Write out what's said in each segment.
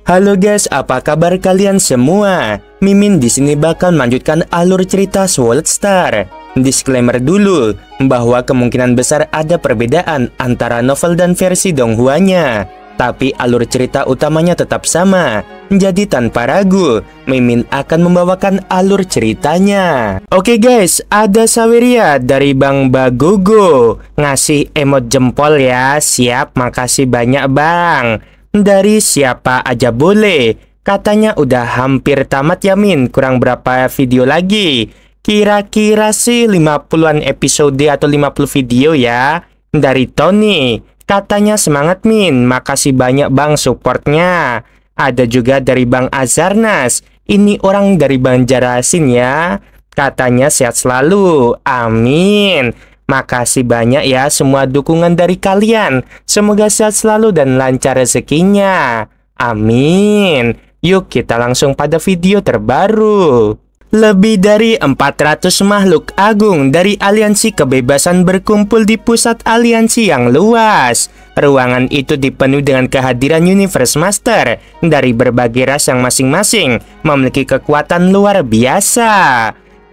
Halo guys, apa kabar kalian semua? Mimin di sini bakal melanjutkan alur cerita Sword Star. Disclaimer dulu bahwa kemungkinan besar ada perbedaan antara novel dan versi Donghuanya, tapi alur cerita utamanya tetap sama. Jadi tanpa ragu, Mimin akan membawakan alur ceritanya. Oke guys, ada Saweria dari Bang Bagogo ngasih emot jempol ya. Siap, makasih banyak Bang. Dari siapa aja boleh. Katanya udah hampir tamat ya Min, kurang berapa video lagi? Kira-kira sih 50-an episode atau 50 video ya. Dari Tony, katanya semangat Min, makasih banyak Bang supportnya. Ada juga dari Bang Azarnas, ini orang dari Banjarmasin ya. Katanya sehat selalu, amin. Makasih banyak ya semua dukungan dari kalian. Semoga sehat selalu dan lancar rezekinya. Amin. Yuk kita langsung pada video terbaru. Lebih dari 400 makhluk agung dari Aliansi Kebebasan berkumpul di pusat aliansi yang luas. Ruangan itu dipenuhi dengan kehadiran Universe Master dari berbagai ras yang masing-masing memiliki kekuatan luar biasa.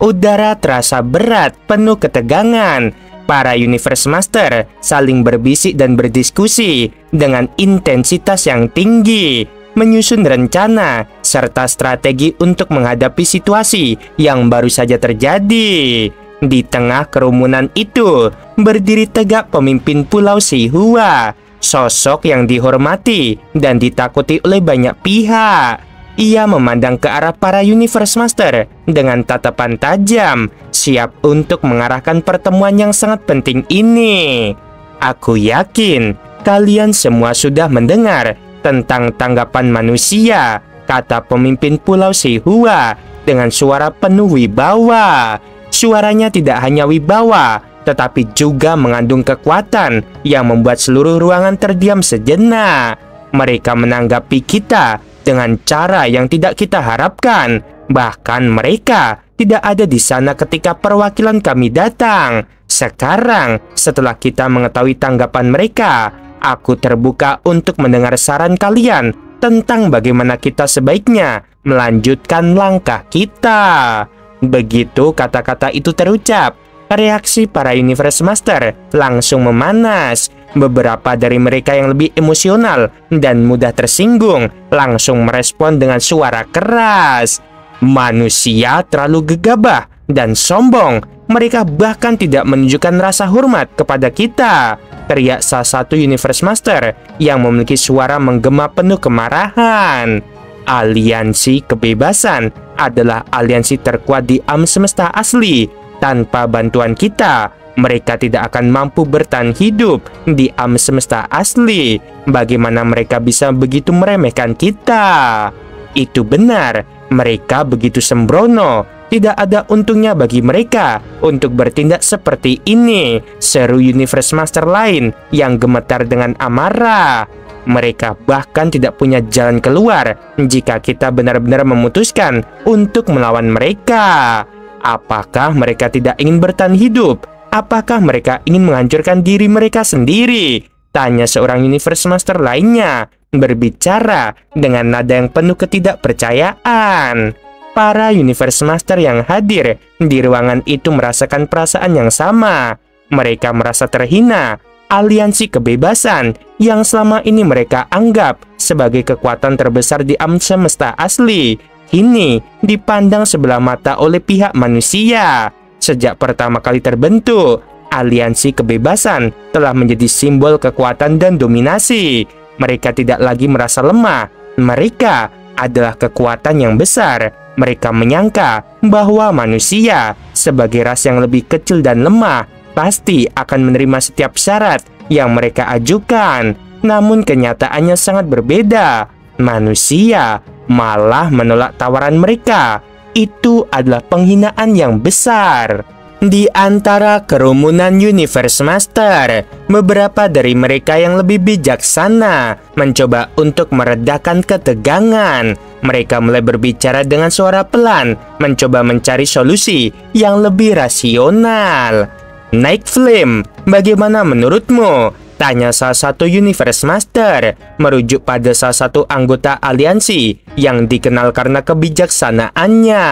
Udara terasa berat, penuh ketegangan. Para Universe Master saling berbisik dan berdiskusi dengan intensitas yang tinggi, menyusun rencana serta strategi untuk menghadapi situasi yang baru saja terjadi. Di tengah kerumunan itu, berdiri tegak pemimpin Pulau Sihua, sosok yang dihormati dan ditakuti oleh banyak pihak. Ia memandang ke arah para Universe Master dengan tatapan tajam, siap untuk mengarahkan pertemuan yang sangat penting ini. Aku yakin kalian semua sudah mendengar tentang tanggapan manusia, kata pemimpin Pulau Sihua dengan suara penuh wibawa. Suaranya tidak hanya wibawa, tetapi juga mengandung kekuatan yang membuat seluruh ruangan terdiam sejenak. Mereka menanggapi kita dengan cara yang tidak kita harapkan. Bahkan mereka tidak ada di sana ketika perwakilan kami datang. Sekarang, setelah kita mengetahui tanggapan mereka, aku terbuka untuk mendengar saran kalian tentang bagaimana kita sebaiknya melanjutkan langkah kita. Begitu kata-kata itu terucap, reaksi para Universe Master langsung memanas. Beberapa dari mereka yang lebih emosional dan mudah tersinggung langsung merespon dengan suara keras. Manusia terlalu gegabah dan sombong. Mereka bahkan tidak menunjukkan rasa hormat kepada kita, teriak salah satu Universe Master yang memiliki suara menggema penuh kemarahan. Aliansi Kebebasan adalah aliansi terkuat di alam semesta asli. Tanpa bantuan kita, mereka tidak akan mampu bertahan hidup di alam semesta asli. Bagaimana mereka bisa begitu meremehkan kita? Itu benar, mereka begitu sembrono. Tidak ada untungnya bagi mereka untuk bertindak seperti ini, seru Universe Master lain yang gemetar dengan amarah. Mereka bahkan tidak punya jalan keluar jika kita benar-benar memutuskan untuk melawan mereka. Apakah mereka tidak ingin bertahan hidup? Apakah mereka ingin menghancurkan diri mereka sendiri? Tanya seorang Universe Master lainnya, berbicara dengan nada yang penuh ketidakpercayaan. Para Universe Master yang hadir di ruangan itu merasakan perasaan yang sama. Mereka merasa terhina. Aliansi Kebebasan yang selama ini mereka anggap sebagai kekuatan terbesar di alam semesta asli, kini dipandang sebelah mata oleh pihak manusia. Sejak pertama kali terbentuk, Aliansi Kebebasan telah menjadi simbol kekuatan dan dominasi. Mereka tidak lagi merasa lemah. Mereka adalah kekuatan yang besar. Mereka menyangka bahwa manusia sebagai ras yang lebih kecil dan lemah pasti akan menerima setiap syarat yang mereka ajukan. Namun kenyataannya sangat berbeda. Manusia malah menolak tawaran mereka. Itu adalah penghinaan yang besar. Di antara kerumunan Universe Master, beberapa dari mereka yang lebih bijaksana mencoba untuk meredakan ketegangan. Mereka mulai berbicara dengan suara pelan, mencoba mencari solusi yang lebih rasional. Night Flame, bagaimana menurutmu? Tanya salah satu Universe Master, merujuk pada salah satu anggota aliansi yang dikenal karena kebijaksanaannya.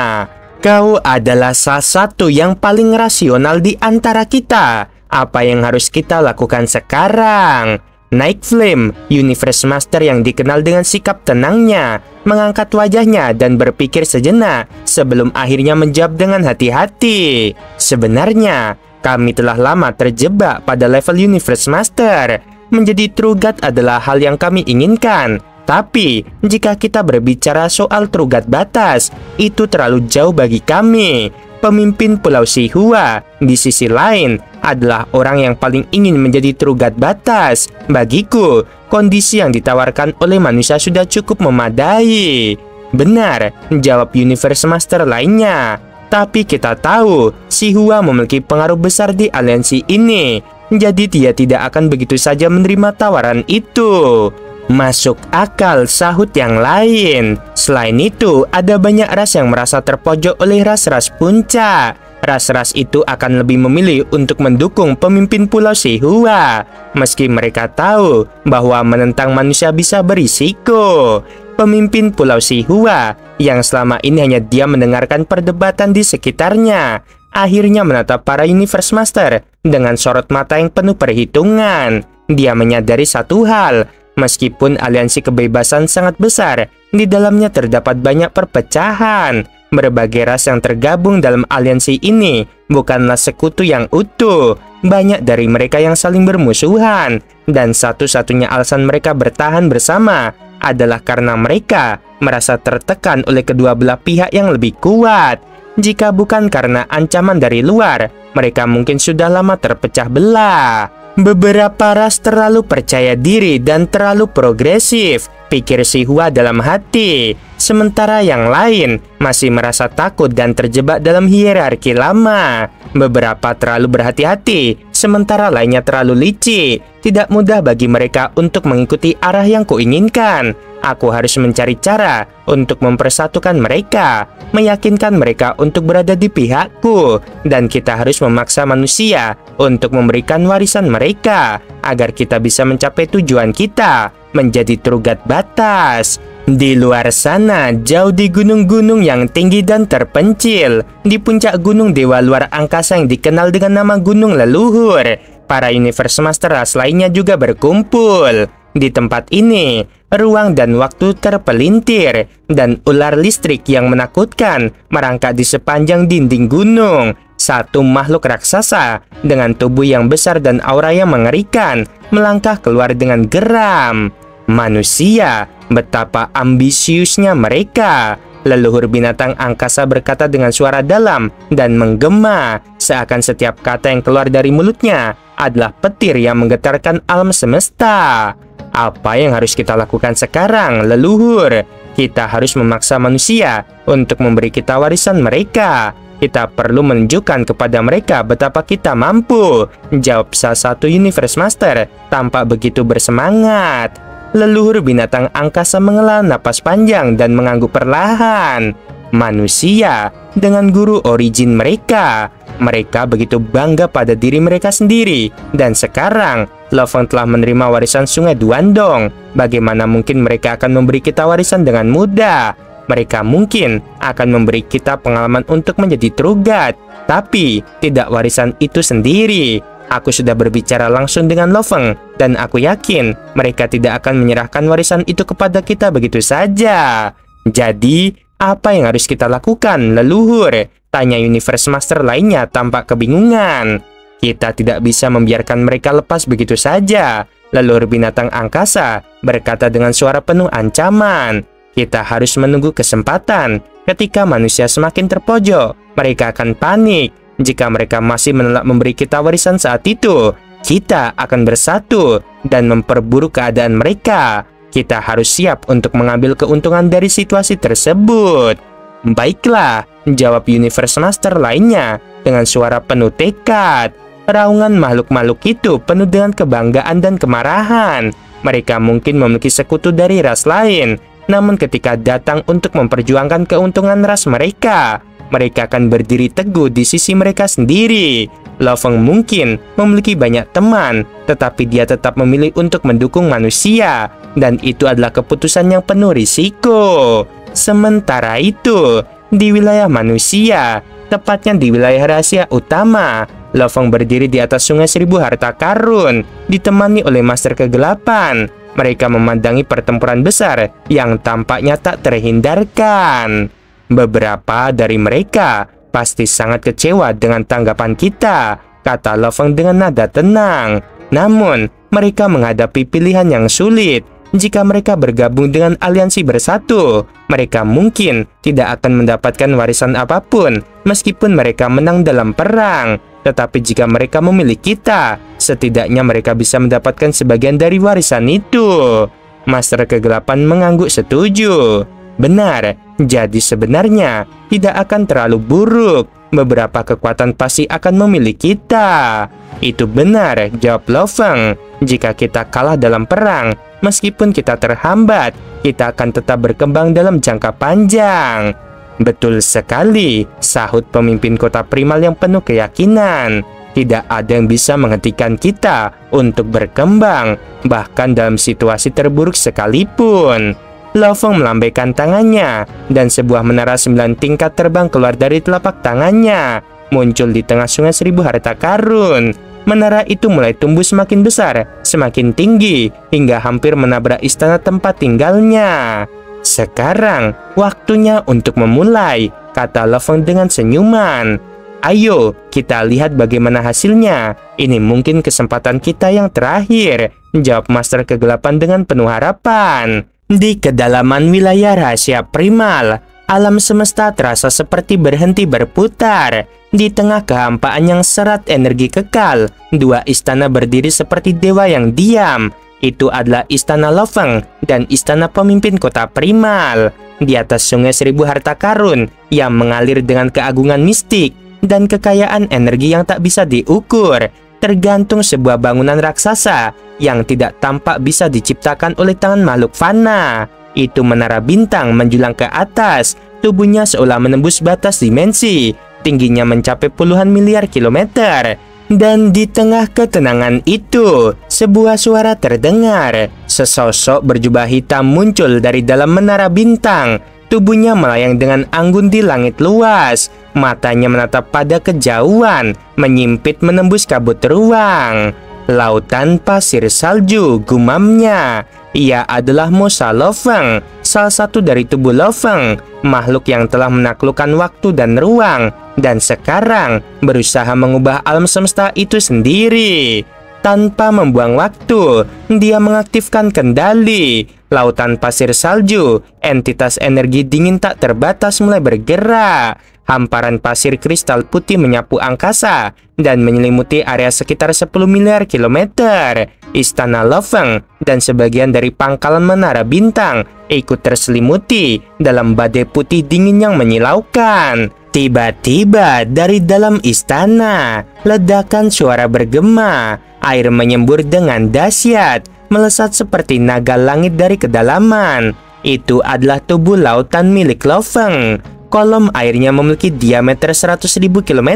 Kau adalah salah satu yang paling rasional di antara kita. Apa yang harus kita lakukan sekarang? Night Flame, Universe Master yang dikenal dengan sikap tenangnya, mengangkat wajahnya dan berpikir sejenak sebelum akhirnya menjawab dengan hati-hati. Sebenarnya, kami telah lama terjebak pada level Universe Master. Menjadi True God adalah hal yang kami inginkan. Tapi, jika kita berbicara soal True God batas, itu terlalu jauh bagi kami. Pemimpin Pulau Shihua, di sisi lain, adalah orang yang paling ingin menjadi True God batas. Bagiku, kondisi yang ditawarkan oleh manusia sudah cukup memadai. Benar, jawab Universe Master lainnya. Tapi kita tahu, Shihua memiliki pengaruh besar di aliansi ini. Jadi dia tidak akan begitu saja menerima tawaran itu. Masuk akal, sahut yang lain. Selain itu, ada banyak ras yang merasa terpojok oleh ras-ras puncak. Ras-ras itu akan lebih memilih untuk mendukung pemimpin Pulau Shihua, meski mereka tahu bahwa menentang manusia bisa berisiko. Pemimpin Pulau Shihua yang selama ini hanya diam mendengarkan perdebatan di sekitarnya, akhirnya menatap para Universe Master dengan sorot mata yang penuh perhitungan. Dia menyadari satu hal, meskipun aliansi kebebasan sangat besar, di dalamnya terdapat banyak perpecahan. Berbagai ras yang tergabung dalam aliansi ini bukanlah sekutu yang utuh. Banyak dari mereka yang saling bermusuhan, dan satu-satunya alasan mereka bertahan bersama adalah karena mereka merasa tertekan oleh kedua belah pihak yang lebih kuat. Jika bukan karena ancaman dari luar, mereka mungkin sudah lama terpecah belah. Beberapa ras terlalu percaya diri dan terlalu progresif, pikir Shihua dalam hati. Sementara yang lain masih merasa takut dan terjebak dalam hierarki lama. Beberapa terlalu berhati-hati, sementara lainnya terlalu licik. Tidak mudah bagi mereka untuk mengikuti arah yang kuinginkan. Aku harus mencari cara untuk mempersatukan mereka, meyakinkan mereka untuk berada di pihakku, dan kita harus memaksa manusia untuk memberikan warisan mereka agar kita bisa mencapai tujuan kita, menjadi True God batas. Di luar sana, jauh di gunung-gunung yang tinggi dan terpencil, di puncak gunung dewa luar angkasa yang dikenal dengan nama Gunung Leluhur, para Universe Master ras lainnya juga berkumpul. Di tempat ini, ruang dan waktu terpelintir, dan ular listrik yang menakutkan merangkak di sepanjang dinding gunung. Satu makhluk raksasa dengan tubuh yang besar dan aura yang mengerikan melangkah keluar dengan geram. Manusia, betapa ambisiusnya mereka. Leluhur binatang angkasa berkata dengan suara dalam dan menggema, seakan setiap kata yang keluar dari mulutnya adalah petir yang menggetarkan alam semesta. Apa yang harus kita lakukan sekarang, leluhur? Kita harus memaksa manusia untuk memberi kita warisan mereka. Kita perlu menunjukkan kepada mereka betapa kita mampu, jawab salah satu Universe Master tampak begitu bersemangat. Leluhur binatang angkasa menghela napas panjang dan mengangguk perlahan. Manusia dengan guru origin mereka. Mereka begitu bangga pada diri mereka sendiri. Dan sekarang, Loveng telah menerima warisan Sungai Duandong. Bagaimana mungkin mereka akan memberi kita warisan dengan mudah? Mereka mungkin akan memberi kita pengalaman untuk menjadi True God, tapi tidak warisan itu sendiri. Aku sudah berbicara langsung dengan Loveng, dan aku yakin mereka tidak akan menyerahkan warisan itu kepada kita begitu saja. Jadi, apa yang harus kita lakukan, leluhur? Tanya Universe Master lainnya tampak kebingungan. Kita tidak bisa membiarkan mereka lepas begitu saja. Leluhur binatang angkasa berkata dengan suara penuh ancaman. Kita harus menunggu kesempatan. Ketika manusia semakin terpojok, mereka akan panik. Jika mereka masih menolak memberi kita warisan saat itu, kita akan bersatu dan memperburuk keadaan mereka. Kita harus siap untuk mengambil keuntungan dari situasi tersebut. Baiklah, jawab Universe Master lainnya dengan suara penuh tekad. Raungan makhluk-makhluk itu penuh dengan kebanggaan dan kemarahan. Mereka mungkin memiliki sekutu dari ras lain, namun ketika datang untuk memperjuangkan keuntungan ras mereka, mereka akan berdiri teguh di sisi mereka sendiri. Loveng mungkin memiliki banyak teman, tetapi dia tetap memilih untuk mendukung manusia, dan itu adalah keputusan yang penuh risiko. Sementara itu, di wilayah manusia, tepatnya di wilayah rahasia utama, Loveng berdiri di atas sungai 1000 harta karun, ditemani oleh Master Kegelapan. Mereka memandangi pertempuran besar yang tampaknya tak terhindarkan. Beberapa dari mereka pasti sangat kecewa dengan tanggapan kita, kata Loveng dengan nada tenang. Namun, mereka menghadapi pilihan yang sulit. Jika mereka bergabung dengan aliansi bersatu, mereka mungkin tidak akan mendapatkan warisan apapun meskipun mereka menang dalam perang. Tetapi jika mereka memilih kita, setidaknya mereka bisa mendapatkan sebagian dari warisan itu. Master Kegelapan mengangguk setuju. Benar, jadi sebenarnya tidak akan terlalu buruk. Beberapa kekuatan pasti akan memilih kita. Itu benar, jawab Loveng. Jika kita kalah dalam perang, meskipun kita terhambat, kita akan tetap berkembang dalam jangka panjang. Betul sekali, sahut pemimpin kota primal yang penuh keyakinan. Tidak ada yang bisa menghentikan kita untuk berkembang, bahkan dalam situasi terburuk sekalipun. Loveng melambaikan tangannya, dan sebuah menara 9 tingkat terbang keluar dari telapak tangannya, muncul di tengah sungai 1000 harta karun. Menara itu mulai tumbuh semakin besar, semakin tinggi, hingga hampir menabrak istana tempat tinggalnya. Sekarang, waktunya untuk memulai, kata Loveng dengan senyuman. Ayo, kita lihat bagaimana hasilnya. Ini mungkin kesempatan kita yang terakhir, jawab Master Kegelapan dengan penuh harapan. Di kedalaman wilayah rahasia primal, alam semesta terasa seperti berhenti berputar. Di tengah kehampaan yang serat energi kekal, dua istana berdiri seperti dewa yang diam. Itu adalah Istana Loveng dan Istana Pemimpin Kota Primal. Di atas sungai 1000 harta karun yang mengalir dengan keagungan mistik dan kekayaan energi yang tak bisa diukur, tergantung sebuah bangunan raksasa yang tidak tampak bisa diciptakan oleh tangan makhluk fana. Itu menara bintang menjulang ke atas, tubuhnya seolah menembus batas dimensi, tingginya mencapai puluhan miliar kilometer. Dan di tengah ketenangan itu, sebuah suara terdengar. Sesosok berjubah hitam muncul dari dalam menara bintang. Tubuhnya melayang dengan anggun di langit luas. Matanya menatap pada kejauhan, menyimpit menembus kabut ruang. Lautan pasir salju, gumamnya. Ia adalah Mosa Loveng, salah satu dari tubuh Loveng, makhluk yang telah menaklukkan waktu dan ruang, dan sekarang berusaha mengubah alam semesta itu sendiri. Tanpa membuang waktu, dia mengaktifkan kendali. Lautan pasir salju, entitas energi dingin tak terbatas mulai bergerak. Hamparan pasir kristal putih menyapu angkasa dan menyelimuti area sekitar 10 miliar kilometer. Istana Loveng dan sebagian dari pangkalan menara bintang ikut terselimuti dalam badai putih dingin yang menyilaukan. Tiba-tiba dari dalam istana, ledakan suara bergema. Air menyembur dengan dahsyat, melesat seperti naga langit dari kedalaman. Itu adalah tubuh lautan milik Loveng. Kolom airnya memiliki diameter 100.000 km,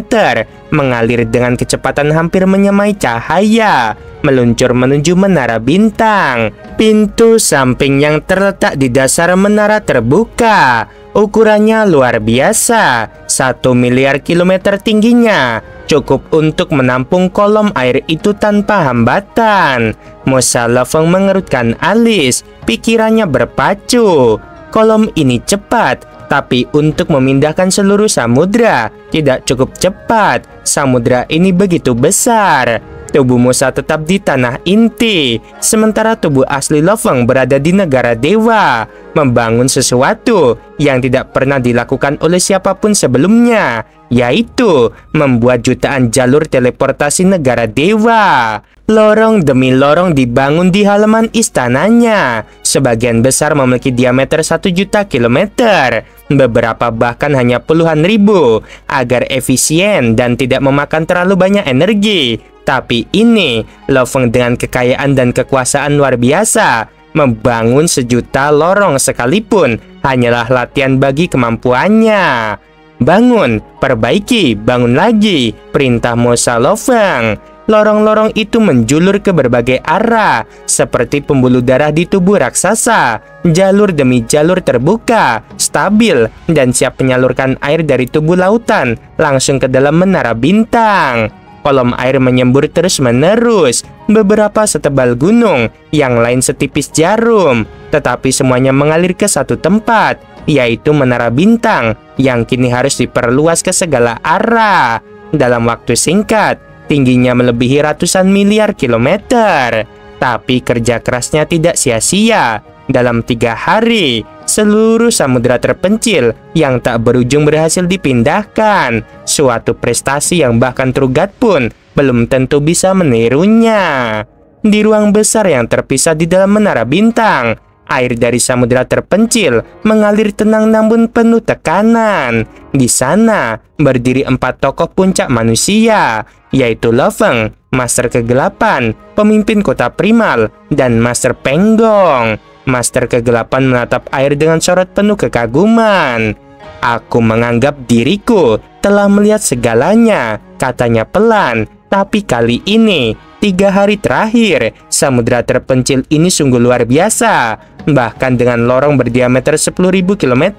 mengalir dengan kecepatan hampir menyamai cahaya, meluncur menuju menara bintang. Pintu samping yang terletak di dasar menara terbuka. Ukurannya luar biasa, 1 miliar kilometer tingginya, cukup untuk menampung kolom air itu tanpa hambatan. Mosa Loveng mengerutkan alis, pikirannya berpacu. Kolom ini cepat, tapi untuk memindahkan seluruh samudra tidak cukup cepat. Samudra ini begitu besar. Tubuh Mosa tetap di tanah inti, sementara tubuh asli Loveng berada di negara dewa, membangun sesuatu yang tidak pernah dilakukan oleh siapapun sebelumnya, yaitu membuat jutaan jalur teleportasi negara dewa. Lorong demi lorong dibangun di halaman istananya. Sebagian besar memiliki diameter 1 juta kilometer, beberapa bahkan hanya puluhan ribu, agar efisien dan tidak memakan terlalu banyak energi. Tapi ini, Loveng dengan kekayaan dan kekuasaan luar biasa, membangun 1 juta lorong sekalipun hanyalah latihan bagi kemampuannya. Bangun, perbaiki, bangun lagi, perintah Mosa Lo-Feng. Lorong-lorong itu menjulur ke berbagai arah, seperti pembuluh darah di tubuh raksasa. Jalur demi jalur terbuka, stabil, dan siap menyalurkan air dari tubuh lautan langsung ke dalam menara bintang. Kolom air menyembur terus-menerus, beberapa setebal gunung, yang lain setipis jarum, tetapi semuanya mengalir ke satu tempat, yaitu menara bintang, yang kini harus diperluas ke segala arah. Dalam waktu singkat, tingginya melebihi ratusan miliar kilometer. Tapi kerja kerasnya tidak sia-sia. Dalam 3 hari, seluruh samudera terpencil yang tak berujung berhasil dipindahkan. Suatu prestasi yang bahkan Trugat pun belum tentu bisa menirunya. Di ruang besar yang terpisah di dalam menara bintang, air dari samudera terpencil mengalir tenang namun penuh tekanan. Di sana berdiri 4 tokoh puncak manusia, yaitu Lo-Feng, Master Kegelapan, pemimpin kota primal, dan Master Penggong. Master Kegelapan menatap air dengan sorot penuh kekaguman. "Aku menganggap diriku telah melihat segalanya," katanya pelan. "Tapi kali ini, 3 hari terakhir, samudera terpencil ini sungguh luar biasa. Bahkan dengan lorong berdiameter 10.000 km,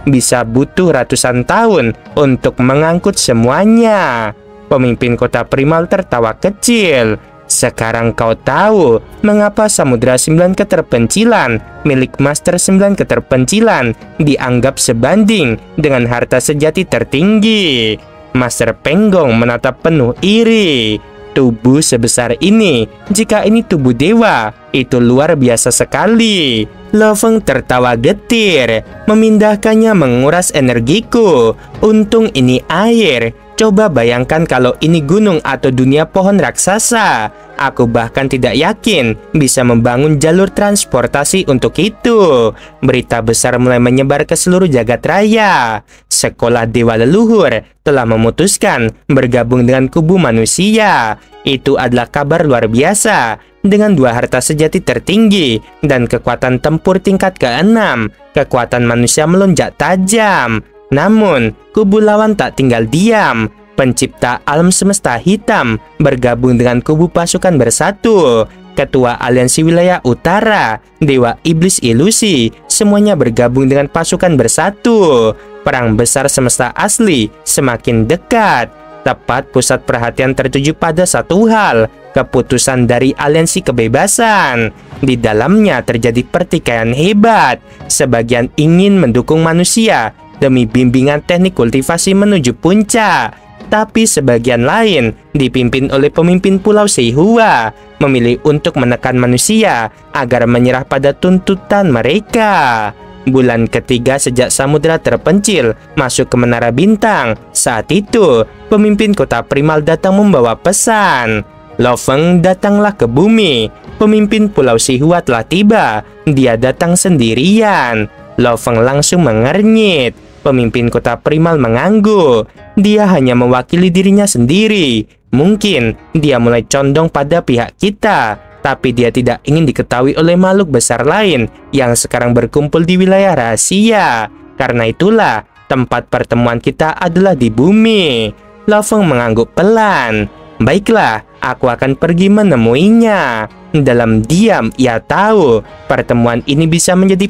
bisa butuh ratusan tahun untuk mengangkut semuanya." Pemimpin kota primal tertawa kecil. "Sekarang kau tahu mengapa samudera 9 keterpencilan milik Master 9 keterpencilan dianggap sebanding dengan harta sejati tertinggi." Master Penggong menatap penuh iri. "Tubuh sebesar ini, jika ini tubuh dewa, itu luar biasa sekali." Lo-Feng tertawa getir. "Memindahkannya menguras energiku. Untung ini air. Coba bayangkan kalau ini gunung atau dunia pohon raksasa. Aku bahkan tidak yakin bisa membangun jalur transportasi untuk itu." Berita besar mulai menyebar ke seluruh jagat raya. Sekolah Dewa Leluhur telah memutuskan bergabung dengan kubu manusia. Itu adalah kabar luar biasa. Dengan 2 harta sejati tertinggi dan kekuatan tempur tingkat ke-6, kekuatan manusia melonjak tajam. Namun, kubu lawan tak tinggal diam. Pencipta alam semesta hitam bergabung dengan kubu pasukan bersatu. Ketua Aliansi Wilayah Utara, Dewa Iblis Ilusi, semuanya bergabung dengan pasukan bersatu. Perang besar semesta asli semakin dekat. Tepat pusat perhatian tertuju pada satu hal, keputusan dari Aliansi Kebebasan. Di dalamnya terjadi pertikaian hebat. Sebagian ingin mendukung manusia demi bimbingan teknik kultivasi menuju puncak, tapi sebagian lain dipimpin oleh pemimpin Pulau Seihua memilih untuk menekan manusia agar menyerah pada tuntutan mereka. Bulan ketiga sejak samudera terpencil masuk ke menara bintang. Saat itu, pemimpin kota primal datang membawa pesan. Lo-Feng datanglah ke bumi. Pemimpin Pulau Seihua telah tiba. Dia datang sendirian. Lo-Feng langsung mengernyit. Pemimpin kota primal mengangguk. Dia hanya mewakili dirinya sendiri. Mungkin dia mulai condong pada pihak kita, tapi dia tidak ingin diketahui oleh makhluk besar lain yang sekarang berkumpul di wilayah rahasia. Karena itulah, tempat pertemuan kita adalah di bumi. Lo-Feng mengangguk pelan. "Baiklah, aku akan pergi menemuinya." Dalam diam, ia tahu pertemuan ini bisa menjadi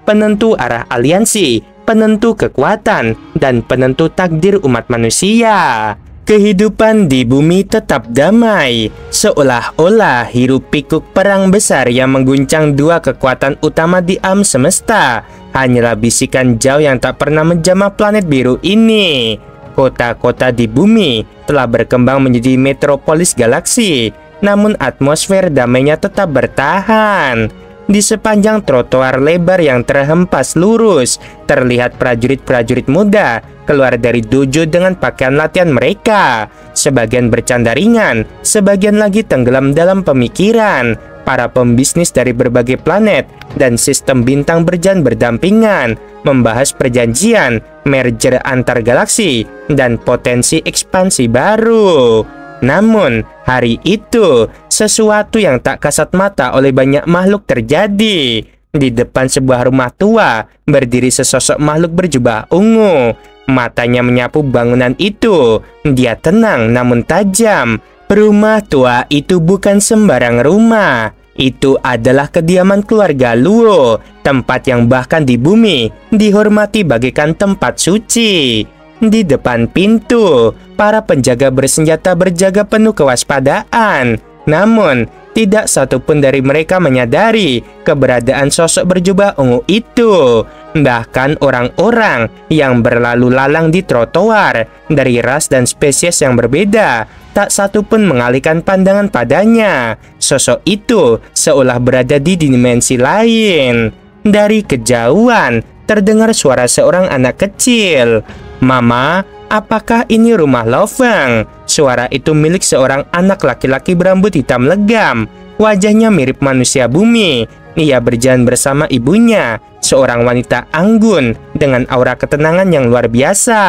penentu arah aliansi, penentu kekuatan, dan penentu takdir umat manusia. Kehidupan di bumi tetap damai, seolah-olah hiruk pikuk perang besar yang mengguncang 2 kekuatan utama di alam semesta hanyalah bisikan jauh yang tak pernah menjamah planet biru ini. Kota-kota di bumi telah berkembang menjadi metropolis galaksi, namun atmosfer damainya tetap bertahan. Di sepanjang trotoar lebar yang terhempas lurus, terlihat prajurit-prajurit muda keluar dari dojo dengan pakaian latihan mereka. Sebagian bercanda ringan, sebagian lagi tenggelam dalam pemikiran. Para pembisnis dari berbagai planet dan sistem bintang berjalan berdampingan, membahas perjanjian, merger antar galaksi, dan potensi ekspansi baru. Namun, hari itu, sesuatu yang tak kasat mata oleh banyak makhluk terjadi. Di depan sebuah rumah tua, berdiri sesosok makhluk berjubah ungu. Matanya menyapu bangunan itu. Dia tenang namun tajam. Rumah tua itu bukan sembarang rumah. Itu adalah kediaman keluarga Luo, tempat yang bahkan di bumi dihormati bagaikan tempat suci. Di depan pintu, para penjaga bersenjata berjaga penuh kewaspadaan. Namun, tidak satupun dari mereka menyadari keberadaan sosok berjubah ungu itu. Bahkan orang-orang yang berlalu lalang di trotoar dari ras dan spesies yang berbeda, tak satupun mengalihkan pandangan padanya. Sosok itu seolah berada di dimensi lain. Dari kejauhan, terdengar suara seorang anak kecil. "Mama, apakah ini rumah Lo Feng?" Suara itu milik seorang anak laki-laki berambut hitam legam. Wajahnya mirip manusia bumi. Ia berjalan bersama ibunya, seorang wanita anggun dengan aura ketenangan yang luar biasa.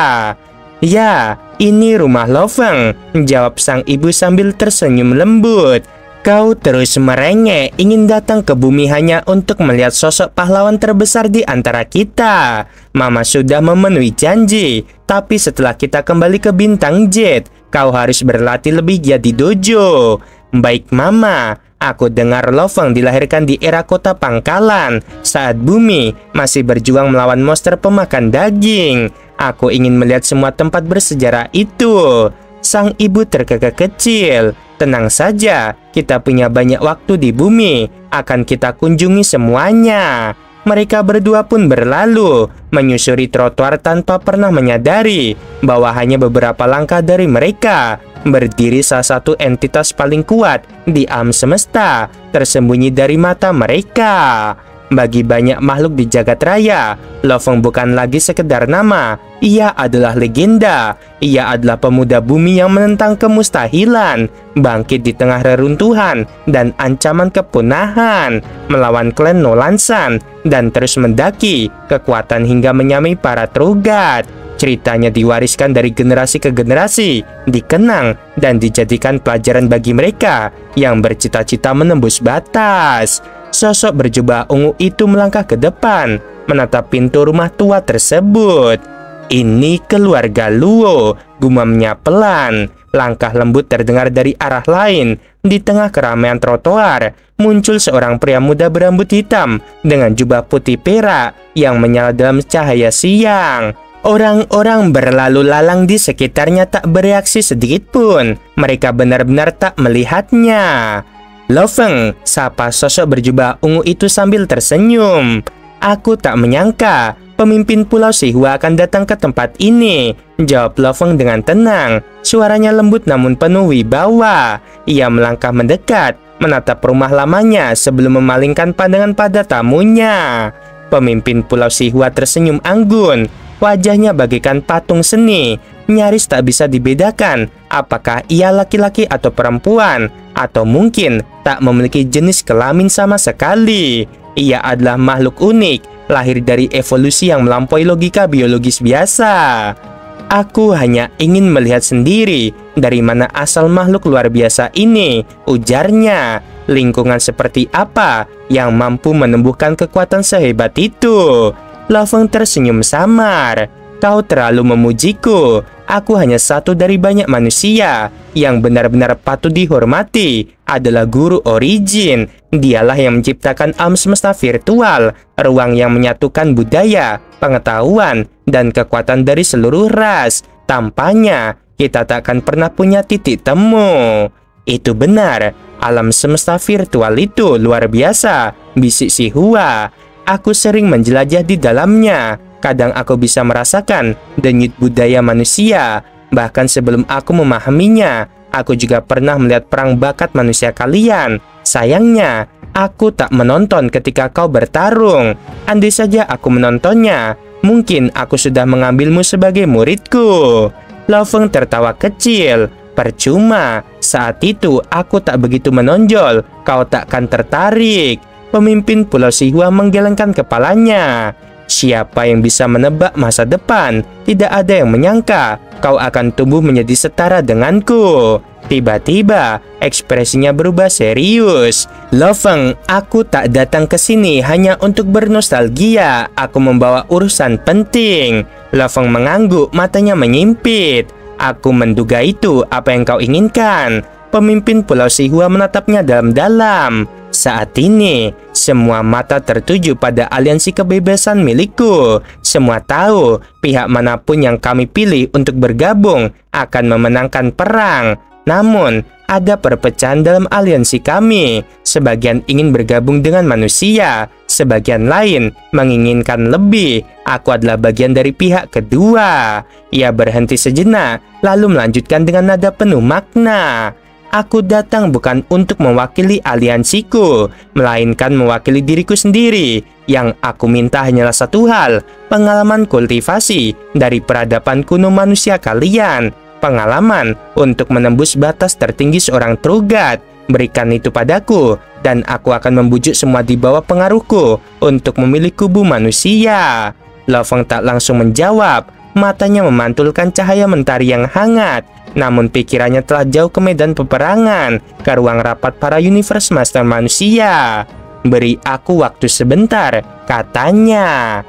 "Ya, ini rumah Lo Feng," jawab sang ibu sambil tersenyum lembut. "Kau terus merengek ingin datang ke bumi hanya untuk melihat sosok pahlawan terbesar di antara kita. Mama sudah memenuhi janji, tapi setelah kita kembali ke Bintang Jet, kau harus berlatih lebih giat di dojo." "Baik Mama, aku dengar Lo Feng dilahirkan di era kota pangkalan saat bumi masih berjuang melawan monster pemakan daging. Aku ingin melihat semua tempat bersejarah itu." Sang ibu terkekeh kecil. "Tenang saja, kita punya banyak waktu di bumi. Akan kita kunjungi semuanya." Mereka berdua pun berlalu, menyusuri trotoar tanpa pernah menyadari bahwa hanya beberapa langkah dari mereka berdiri salah satu entitas paling kuat di alam semesta, tersembunyi dari mata mereka. Bagi banyak makhluk di jagat raya, Lo Feng bukan lagi sekedar nama. Ia adalah legenda. Ia adalah pemuda bumi yang menentang kemustahilan, bangkit di tengah reruntuhan dan ancaman kepunahan, melawan klan Nolansan, dan terus mendaki kekuatan hingga menyamai para Trogat. Ceritanya diwariskan dari generasi ke generasi, dikenang dan dijadikan pelajaran bagi mereka yang bercita-cita menembus batas. Sosok berjubah ungu itu melangkah ke depan, menatap pintu rumah tua tersebut. "Ini keluarga Luo," gumamnya pelan. Langkah lembut terdengar dari arah lain. Di tengah keramaian trotoar, muncul seorang pria muda berambut hitam dengan jubah putih perak yang menyala dalam cahaya siang. Orang-orang berlalu lalang di sekitarnya tak bereaksi sedikit pun. Mereka benar-benar tak melihatnya. "Lo Feng," sapa sosok berjubah ungu itu sambil tersenyum. "Aku tak menyangka pemimpin Pulau Sihua akan datang ke tempat ini," jawab Lo Feng dengan tenang. Suaranya lembut namun penuh wibawa. Ia melangkah mendekat, menatap rumah lamanya sebelum memalingkan pandangan pada tamunya. Pemimpin Pulau Sihua tersenyum anggun. Wajahnya bagaikan patung seni, nyaris tak bisa dibedakan apakah ia laki-laki atau perempuan, atau mungkin tak memiliki jenis kelamin sama sekali. Ia adalah makhluk unik, lahir dari evolusi yang melampaui logika biologis biasa. "Aku hanya ingin melihat sendiri dari mana asal makhluk luar biasa ini," ujarnya. "Lingkungan seperti apa yang mampu menumbuhkan kekuatan sehebat itu?" Lo Feng tersenyum samar. "Kau terlalu memujiku. Aku hanya satu dari banyak manusia yang benar-benar patut dihormati. Adalah guru Origin. Dialah yang menciptakan alam semesta virtual, ruang yang menyatukan budaya, pengetahuan, dan kekuatan dari seluruh ras. Tampaknya kita tak akan pernah punya titik temu." "Itu benar, alam semesta virtual itu luar biasa," bisik si Hua. "Aku sering menjelajah di dalamnya. Kadang aku bisa merasakan denyut budaya manusia. Bahkan sebelum aku memahaminya, aku juga pernah melihat perang bakat manusia kalian. Sayangnya, aku tak menonton ketika kau bertarung. Andai saja aku menontonnya, mungkin aku sudah mengambilmu sebagai muridku." Lo Feng tertawa kecil. "Percuma, saat itu aku tak begitu menonjol. Kau takkan tertarik." Pemimpin Pulau Sihua menggelengkan kepalanya. Siapa yang bisa menebak masa depan? Tidak ada yang menyangka kau akan tumbuh menjadi setara denganku. Tiba-tiba, ekspresinya berubah serius. Lo Feng, aku tak datang ke sini hanya untuk bernostalgia. Aku membawa urusan penting. Lo Feng mengangguk, matanya menyimpit. Aku menduga itu apa yang kau inginkan. Pemimpin Pulau Sihua menatapnya dalam-dalam. Saat ini, semua mata tertuju pada aliansi kebebasan milikku. Semua tahu pihak manapun yang kami pilih untuk bergabung akan memenangkan perang. Namun, ada perpecahan dalam aliansi kami. Sebagian ingin bergabung dengan manusia, sebagian lain menginginkan lebih. Aku adalah bagian dari pihak kedua. Ia berhenti sejenak, lalu melanjutkan dengan nada penuh makna. Aku datang bukan untuk mewakili aliansiku, melainkan mewakili diriku sendiri. Yang aku minta hanyalah satu hal, pengalaman kultivasi dari peradaban kuno manusia kalian. Pengalaman untuk menembus batas tertinggi seorang Trugat. Berikan itu padaku, dan aku akan membujuk semua di bawah pengaruhku untuk memilih kubu manusia. Lo Feng tak langsung menjawab, matanya memantulkan cahaya mentari yang hangat. Namun pikirannya telah jauh ke medan peperangan, ke ruang rapat para Universe Master manusia. Beri aku waktu sebentar, katanya.